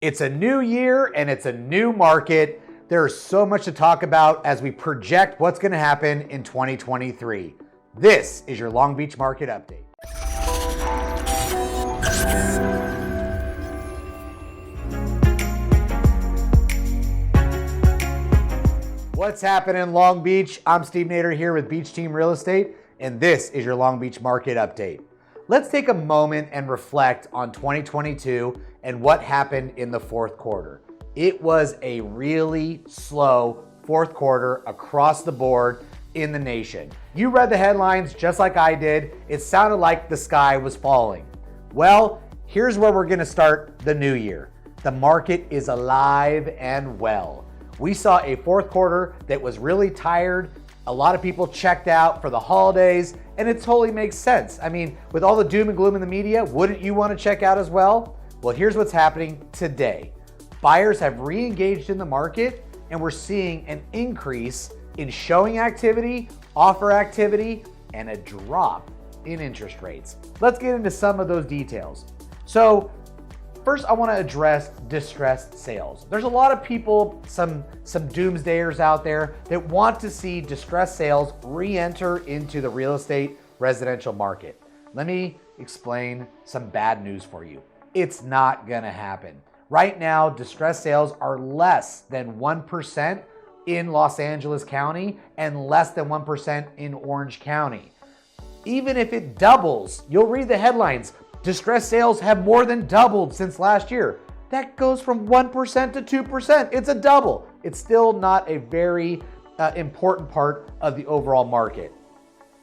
It's a new year and it's a new market. There's so much to talk about as we project what's going to happen in 2023. This is your Long Beach Market Update. What's happening in Long Beach? I'm Steve Nader here with Beach Team Real Estate, and this is your Long Beach Market Update. Let's take a moment and reflect on 2022 and what happened in the fourth quarter. It was a really slow fourth quarter across the board in the nation. You read the headlines just like I did. It sounded like the sky was falling. Well, here's where we're gonna start the new year. The market is alive and well. We saw a fourth quarter that was really tired. A lot of people checked out for the holidays, and it totally makes sense. I mean, with all the doom and gloom in the media, wouldn't you want to check out as well? Well, here's what's happening today. Buyers have re-engaged in the market, and we're seeing an increase in showing activity, offer activity, and a drop in interest rates. Let's get into some of those details. So, first, I want to address distressed sales. There's a lot of people, some doomsayers out there that want to see distressed sales re-enter into the real estate residential market. Let me explain some bad news for you. It's not going to happen. Right now, distressed sales are less than 1% in Los Angeles County and less than 1% in Orange County. Even if it doubles, you'll read the headlines. Distressed sales have more than doubled since last year. That goes from 1% to 2%. It's a double. It's still not a very important part of the overall market.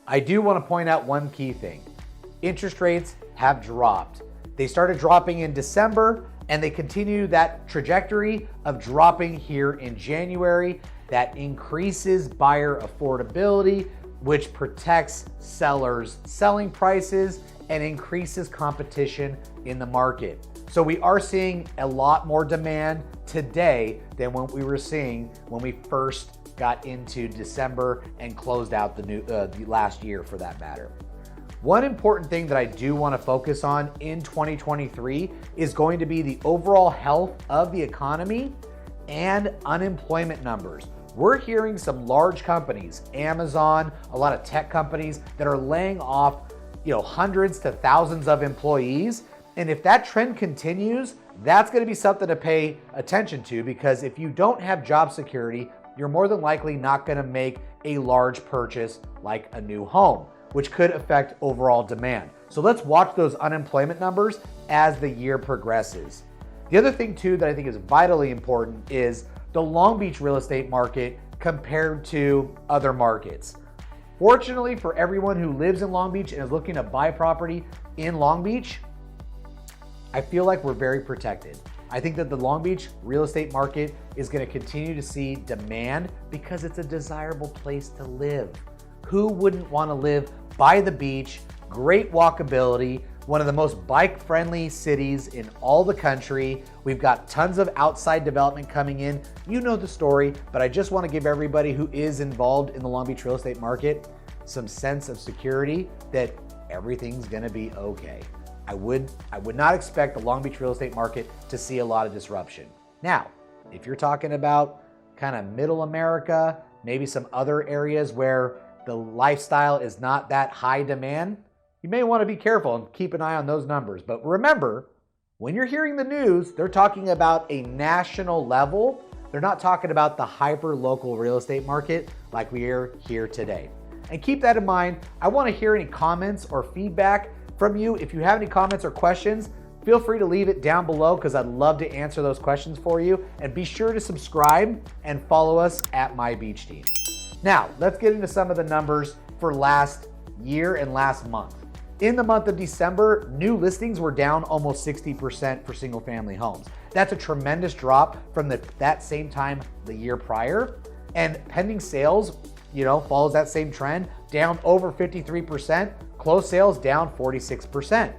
I do want to point out one key thing. Interest rates have dropped. They started dropping in December, and they continue that trajectory of dropping here in January. That increases buyer affordability, which protects sellers' selling prices and increases competition in the market. So we are seeing a lot more demand today than what we were seeing when we first got into December and closed out the last year for that matter. One important thing that I do want to focus on in 2023 is going to be the overall health of the economy and unemployment numbers. We're hearing some large companies, Amazon, a lot of tech companies that are laying off hundreds to thousands of employees. And if that trend continues, that's going to be something to pay attention to, because if you don't have job security, you're more than likely not going to make a large purchase like a new home, which could affect overall demand. So let's watch those unemployment numbers as the year progresses. The other thing too that I think is vitally important is the Long Beach real estate market compared to other markets. Fortunately for everyone who lives in Long Beach and is looking to buy property in Long Beach, I feel like we're very protected. I think that the Long Beach real estate market is going to continue to see demand because it's a desirable place to live. Who wouldn't want to live by the beach? Great walkability, one of the most bike-friendly cities in all the country. We've got tons of outside development coming in. You know the story, but I just want to give everybody who is involved in the Long Beach real estate market some sense of security that everything's going to be okay. I would not expect the Long Beach real estate market to see a lot of disruption. Now, if you're talking about kind of middle America, maybe some other areas where the lifestyle is not that high demand, you may want to be careful and keep an eye on those numbers. But remember, when you're hearing the news, they're talking about a national level. They're not talking about the hyper-local real estate market like we are here today. And keep that in mind. I want to hear any comments or feedback from you. If you have any comments or questions, feel free to leave it down below, because I'd love to answer those questions for you. And be sure to subscribe and follow us at My Beach Team. Now, let's get into some of the numbers for last year and last month. In the month of December, new listings were down almost 60% for single family homes. That's a tremendous drop from that same time the year prior. And pending sales, follows that same trend, down over 53%, closed sales down 46%.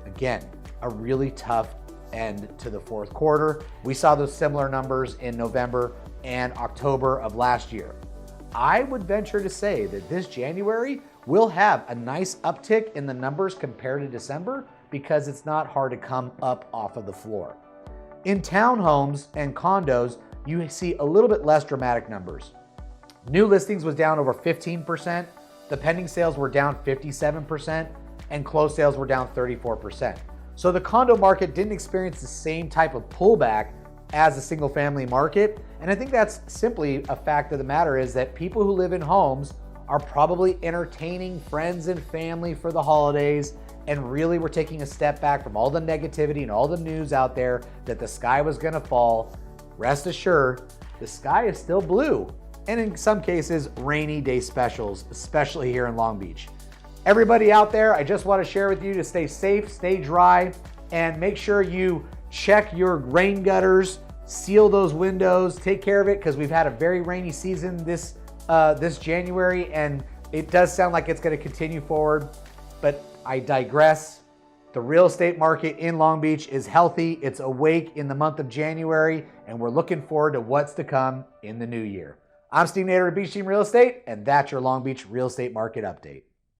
Again, a really tough end to the fourth quarter. We saw those similar numbers in November and October of last year. I would venture to say that this January will have a nice uptick in the numbers compared to December, because it's not hard to come up off of the floor. In townhomes and condos, you see a little bit less dramatic numbers. New listings was down over 15%, the pending sales were down 57%, and closed sales were down 34%. So the condo market didn't experience the same type of pullback as the single family market. And I think that's simply a fact of the matter is that people who live in homes are probably entertaining friends and family for the holidays. And really we're taking a step back from all the negativity and all the news out there that the sky was gonna fall. Rest assured, the sky is still blue. And in some cases, rainy day specials, especially here in Long Beach. Everybody out there, I just want to share with you to stay safe, stay dry, and make sure you check your rain gutters, seal those windows, take care of it because we've had a very rainy season this January, and it does sound like it's going to continue forward, but I digress. The real estate market in Long Beach is healthy. It's awake in the month of January, and we're looking forward to what's to come in the new year. I'm Steve Nader of Beach Team Real Estate, and that's your Long Beach real estate market update.